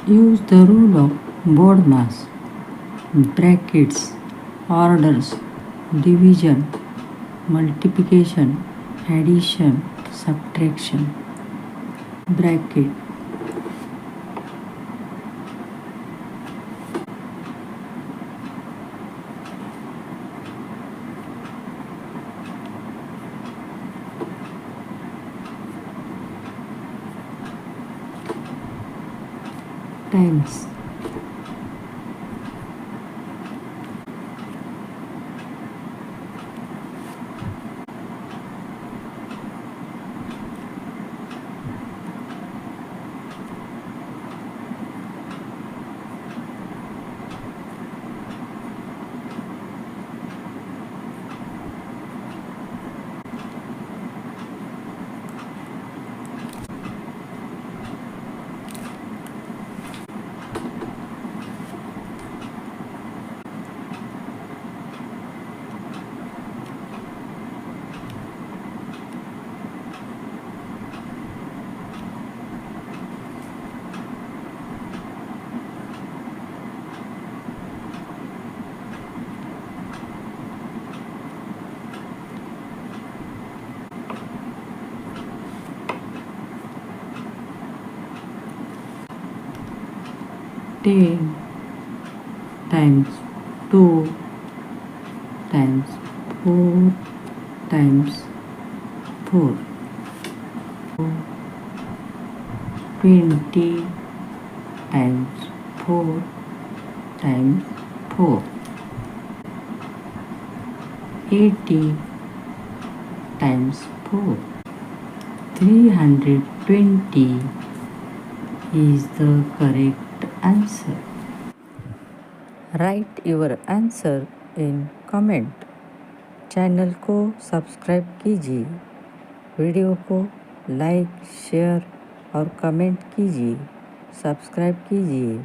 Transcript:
Use the rule of BODMAS: brackets, orders, division, multiplication, addition, subtraction. Bracket. Times. Ten times 2 times 4 times 4. 20 times 4 times 4. 80 times 4. 320 is the correct answer. Write your answer in comment. Channel को subscribe कीजिए, video को like, share और comment कीजिए, subscribe कीजिए।